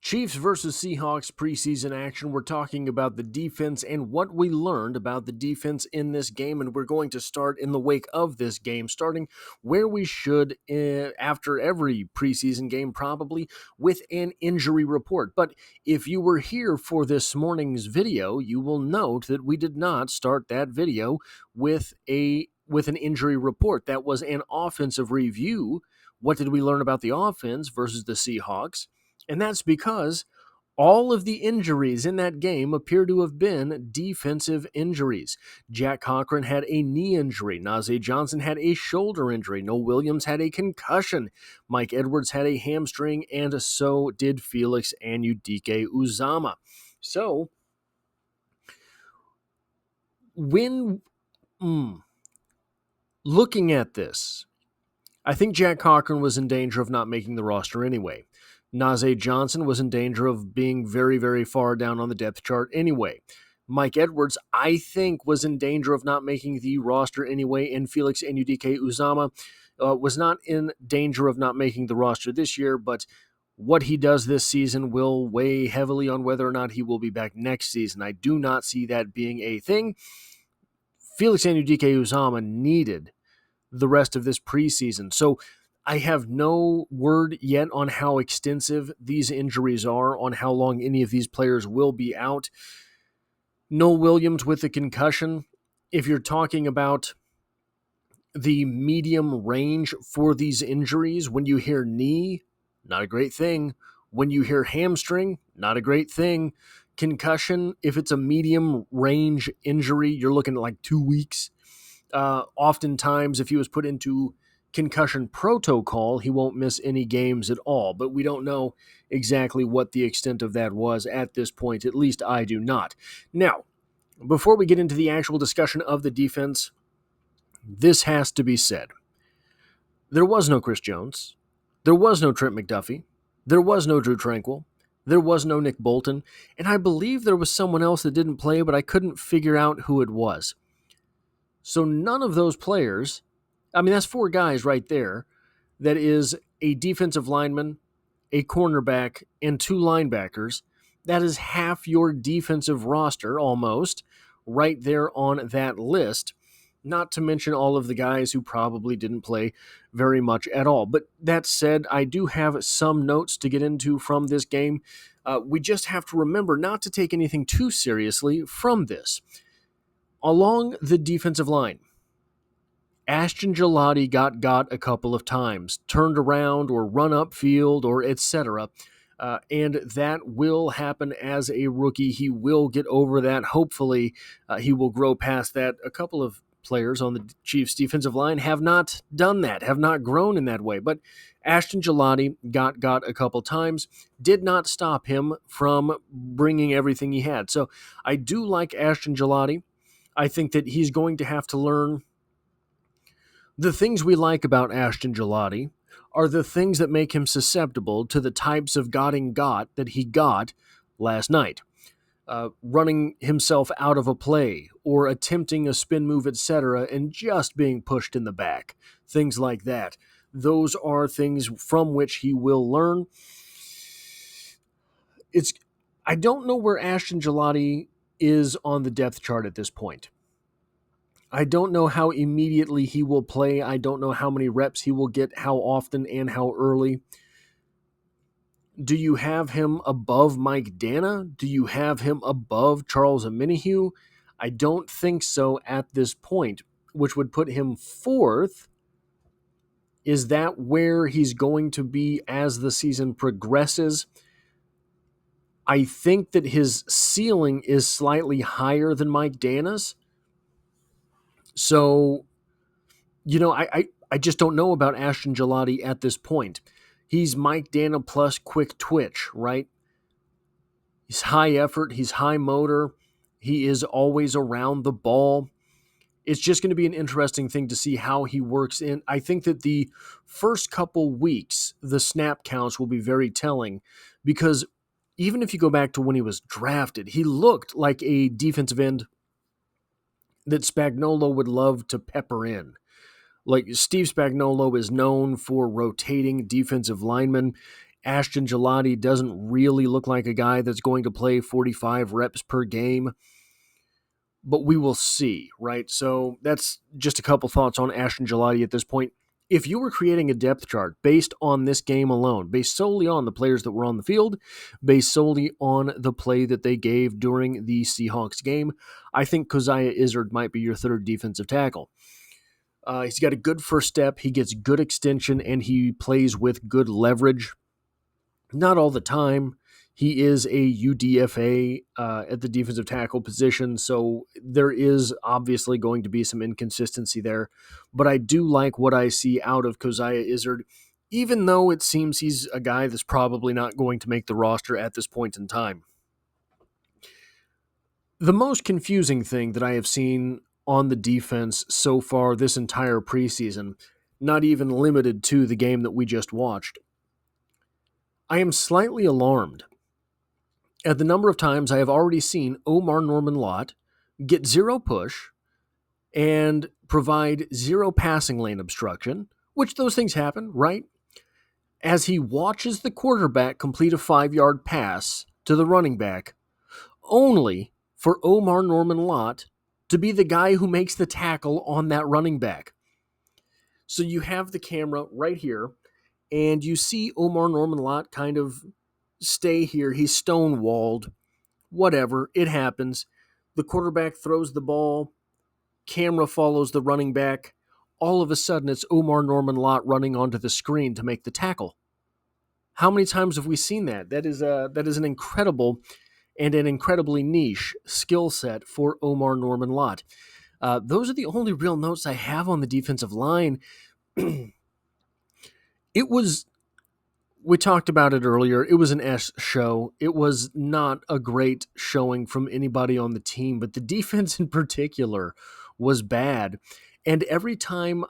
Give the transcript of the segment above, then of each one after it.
Chiefs versus Seahawks preseason action. We're talking about the defense and what we learned about the defense in this game, and we're going to start in the wake of this game, starting where we should after every preseason game, probably with an injury report. But if you were here for this morning's video, you will note that we did not start that video with an injury report. That was an offensive review. What did we learn about the offense versus the Seahawks? And that's because all of the injuries in that game appear to have been defensive injuries. Jack Cochran had a knee injury. Najee Johnson had a shoulder injury. Noah Williams had a concussion. Mike Edwards had a hamstring, and so did Felix Anudike-Uzomah. So, when looking at this, I think Jack Cochran was in danger of not making the roster anyway. Najee Johnson was in danger of being very, very far down on the depth chart anyway. Mike Edwards, I think, was in danger of not making the roster anyway, and Felix Anudike-Uzomah was not in danger of not making the roster this year, but what he does this season will weigh heavily on whether or not he will be back next season. I do not see that being a thing. Felix Anudike-Uzomah needed the rest of this preseason, so I have no word yet on how extensive these injuries are, on how long any of these players will be out. Noah Williams with a concussion. If you're talking about the medium range for these injuries, when you hear knee, not a great thing. When you hear hamstring, not a great thing. Concussion, if it's a medium range injury, you're looking at like 2 weeks. Oftentimes, if he was put into concussion protocol, he won't miss any games at all, but we don't know exactly what the extent of that was at this point. At least I do not. Now, before we get into the actual discussion of the defense, this has to be said. There was no Chris Jones. There was no Trent McDuffie. There was no Drew Tranquil. There was no Nick Bolton. And I believe there was someone else that didn't play, but I couldn't figure out who it was. So none of those players, I mean, that's 4 guys right there. That is a defensive lineman, a cornerback, and 2 linebackers. That is half your defensive roster, almost, right there on that list. Not to mention all of the guys who probably didn't play very much at all. But that said, I do have some notes to get into from this game. We just have to remember not to take anything too seriously from this. Along the defensive line, Ashton Gillotte got a couple of times, turned around or run upfield or etc. And that will happen as a rookie. He will get over that. Hopefully, he will grow past that. A couple of players on the Chiefs' defensive line have not done that, have not grown in that way. But Ashton Gillotte got a couple times, did not stop him from bringing everything he had. So I do like Ashton Gillotte. I think that he's going to have to learn. The things we like about Ashton Gillotte are the things that make him susceptible to the types of got that he got last night. Running himself out of a play or attempting a spin move, etc., and just being pushed in the back. Things like that. Those are things from which he will learn. I don't know where Ashton Gillotte is on the depth chart at this point. I don't know how immediately he will play. I don't know how many reps he will get, how often, and how early. Do you have him above Mike Dana? Do you have him above Charles Omenihu? I don't think so at this point, which would put him 4th. Is that where he's going to be as the season progresses? I think that his ceiling is slightly higher than Mike Dana's. So, I just don't know about Ashton Gillotte at this point. He's Mike Dana plus quick twitch, right? He's high effort. He's high motor. He is always around the ball. It's just going to be an interesting thing to see how he works in. I think that the first couple weeks, the snap counts will be very telling because even if you go back to when he was drafted, he looked like a defensive end that Spagnuolo would love to pepper in. Like Steve Spagnuolo is known for rotating defensive linemen, Ashton Gelati doesn't really look like a guy that's going to play 45 reps per game, but we will see, right? So that's just a couple thoughts on Ashton Gelati at this point. If you were creating a depth chart based on this game alone, based solely on the players that were on the field, based solely on the play that they gave during the Seahawks game, I think Coziah Izzard might be your third defensive tackle. He's got a good first step, he gets good extension, and he plays with good leverage. Not all the time. He is a UDFA at the defensive tackle position, so there is obviously going to be some inconsistency there. But I do like what I see out of Coziah Izzard, even though it seems he's a guy that's probably not going to make the roster at this point in time. The most confusing thing that I have seen on the defense so far this entire preseason, not even limited to the game that we just watched, I am slightly alarmed at the number of times I have already seen Omar Norman-Lott get zero push and provide zero passing lane obstruction, which those things happen, right? As he watches the quarterback complete a 5-yard pass to the running back, only for Omar Norman-Lott to be the guy who makes the tackle on that running back. So you have the camera right here, and you see Omar Norman-Lott kind of stay here. He's stonewalled. Whatever. It happens. The quarterback throws the ball. Camera follows the running back. All of a sudden, it's Omar Norman-Lott running onto the screen to make the tackle. How many times have we seen that? That is an incredible and an incredibly niche skill set for Omar Norman-Lott. Those are the only real notes I have on the defensive line. We talked about it earlier. It was an S show. It was not a great showing from anybody on the team, but the defense in particular was bad. And every time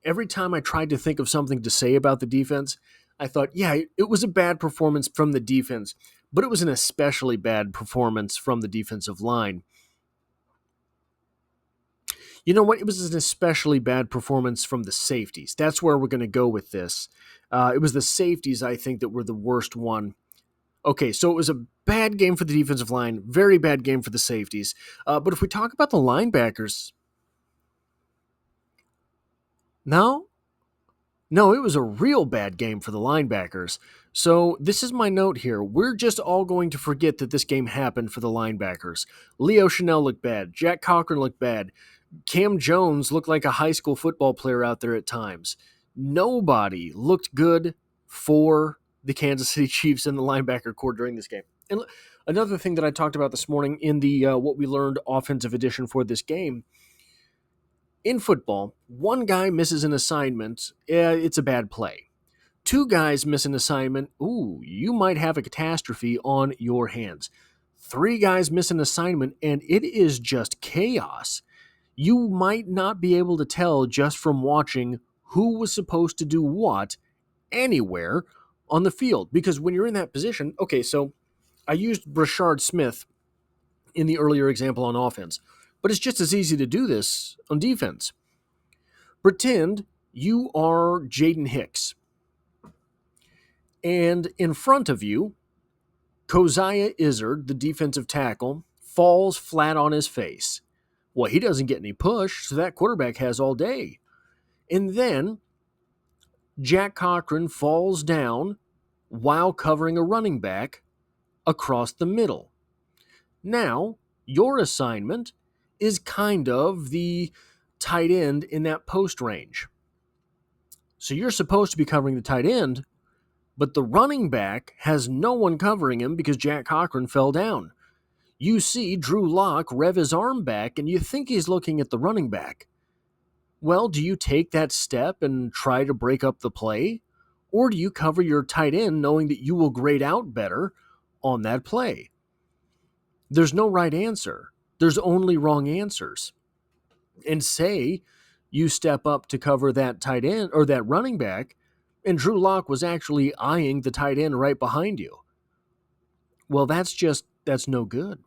I tried to think of something to say about the defense, I thought, yeah, it was a bad performance from the defense, but it was an especially bad performance from the defensive line. You know what? It was an especially bad performance from the safeties. That's where we're going to go with this. It was the safeties, I think, that were the worst one. Okay, so it was a bad game for the defensive line, very bad game for the safeties. But if we talk about the linebackers, no, it was a real bad game for the linebackers. So this is my note here. We're just all going to forget that this game happened for the linebackers. Leo Chanel looked bad. Jack Cochran looked bad. Cam Jones looked like a high school football player out there at times. Nobody looked good for the Kansas City Chiefs and the linebacker core during this game. And another thing that I talked about this morning in the What We Learned offensive edition for this game, in football, one guy misses an assignment, it's a bad play. Two guys miss an assignment, you might have a catastrophe on your hands. Three guys miss an assignment, and it is just chaos. You might not be able to tell just from watching who was supposed to do what anywhere on the field. Because when you're in that position, okay, so I used Brashard Smith in the earlier example on offense, but it's just as easy to do this on defense. Pretend you are Jaden Hicks, and in front of you, Coziah Izzard, the defensive tackle, falls flat on his face. Well, he doesn't get any push, so that quarterback has all day. And then Jack Cochran falls down while covering a running back across the middle. Now, your assignment is kind of the tight end in that post range. So you're supposed to be covering the tight end, but the running back has no one covering him because Jack Cochran fell down. You see Drew Lock rev his arm back, and you think he's looking at the running back. Well, do you take that step and try to break up the play? Or do you cover your tight end knowing that you will grade out better on that play? There's no right answer. There's only wrong answers. And say you step up to cover that tight end or that running back, and Drew Lock was actually eyeing the tight end right behind you. Well, that's no good.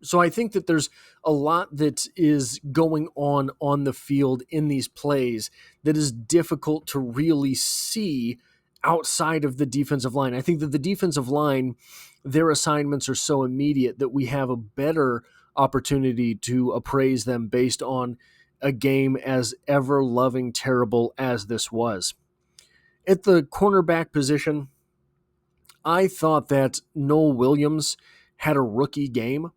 So I think that there's a lot that is going on the field in these plays that is difficult to really see outside of the defensive line. I think that the defensive line, their assignments are so immediate that we have a better opportunity to appraise them based on a game as ever-loving terrible as this was. At the cornerback position, I thought that Noel Williams had a rookie game.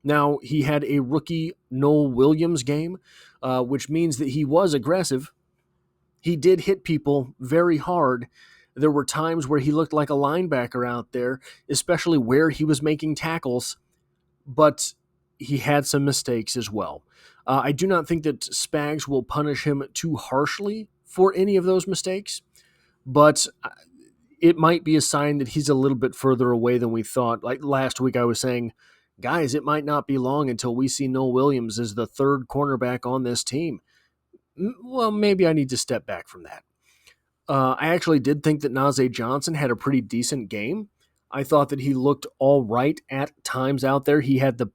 Now, he had a rookie Noel Williams game, which means that he was aggressive. He did hit people very hard. There were times where he looked like a linebacker out there, especially where he was making tackles, but he had some mistakes as well. I do not think that Spags will punish him too harshly for any of those mistakes, but it might be a sign that he's a little bit further away than we thought. Like last week I was saying, guys, it might not be long until we see Noel Williams as the third cornerback on this team. Well, maybe I need to step back from that. I actually did think that Najee Johnson had a pretty decent game. I thought that he looked all right at times out there. He had the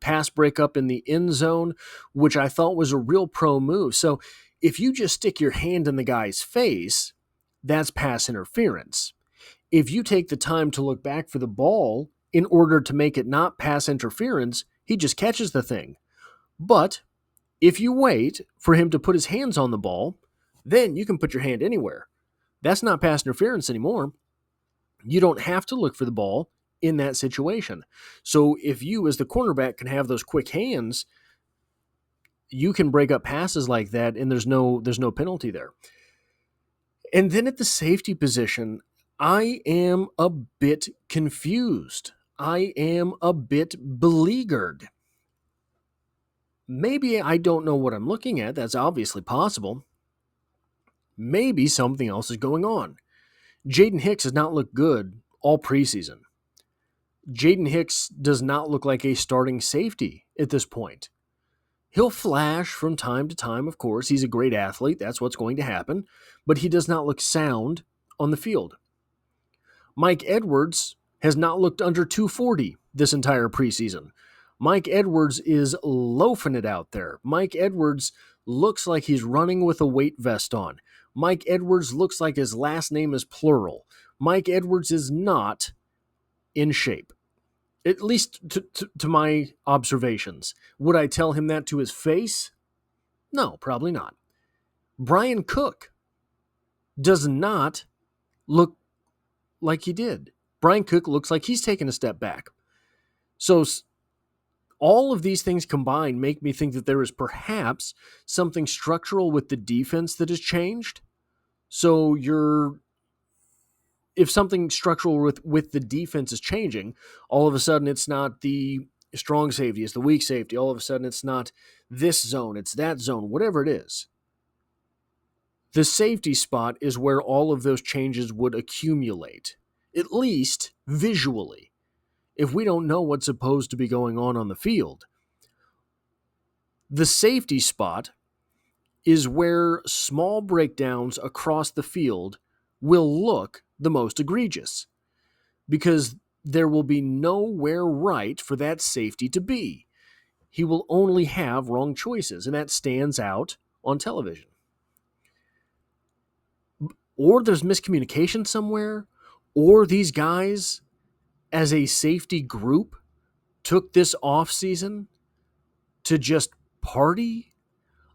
pass breakup in the end zone, which I thought was a real pro move. So if you just stick your hand in the guy's face, that's pass interference. If you take the time to look back for the ball in order to make it not pass interference, he just catches the thing. But if you wait for him to put his hands on the ball, then you can put your hand anywhere. That's not pass interference anymore. You don't have to look for the ball in that situation. So if you, as the cornerback, can have those quick hands, you can break up passes like that, and there's no penalty there. And then at the safety position, I am a bit confused. I am a bit beleaguered. Maybe I don't know what I'm looking at. That's obviously possible. Maybe something else is going on. Jaden Hicks has not looked good all preseason. Jaden Hicks does not look like a starting safety at this point. He'll flash from time to time, of course. He's a great athlete. That's what's going to happen. But he does not look sound on the field. Mike Edwards has not looked under 240 this entire preseason. Mike Edwards is loafing it out there. Mike Edwards looks like he's running with a weight vest on. Mike Edwards looks like his last name is plural. Mike Edwards is not in shape. At least to my observations. Would I tell him that to his face? No, probably not. Brian Cook does not look like he did. Brian Cook looks like he's taken a step back. So all of these things combined make me think that there is perhaps something structural with the defense that has changed. So if something structural with the defense is changing, all of a sudden it's not the strong safety, it's the weak safety. All of a sudden it's not this zone, it's that zone, whatever it is. The safety spot is where all of those changes would accumulate, at least visually, if we don't know what's supposed to be going on the field. The safety spot is where small breakdowns across the field will look the most egregious, because there will be nowhere right for that safety to be. He will only have wrong choices, and that stands out on television. Or there's miscommunication somewhere, or these guys, as a safety group, took this offseason to just party.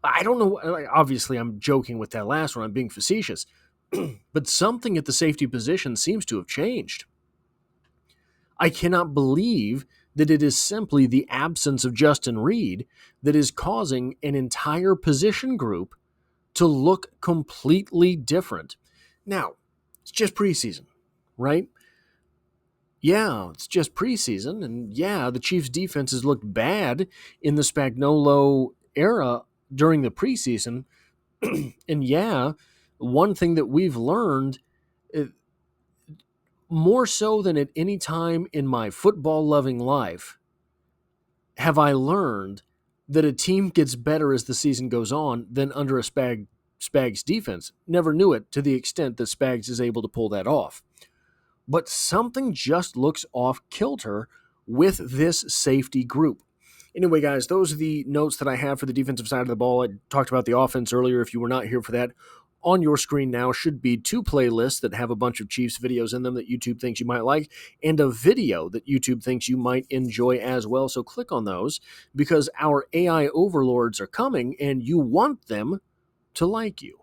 I don't know. Obviously, I'm joking with that last one. I'm being facetious. But something at the safety position seems to have changed. I cannot believe that it is simply the absence of Justin Reed that is causing an entire position group to look completely different. Now, it's just preseason, right? Yeah, it's just preseason, and yeah, the Chiefs' defenses looked bad in the Spagnuolo era during the preseason, and yeah, one thing that we've learned, more so than at any time in my football-loving life, have I learned that a team gets better as the season goes on than under a Spags defense. Never knew it to the extent that Spags is able to pull that off. But something just looks off kilter with this safety group. Anyway, guys, those are the notes that I have for the defensive side of the ball. I talked about the offense earlier if you were not here for that. On your screen now should be 2 playlists that have a bunch of Chiefs videos in them that YouTube thinks you might like, and a video that YouTube thinks you might enjoy as well. So click on those, because our AI overlords are coming and you want them to like you.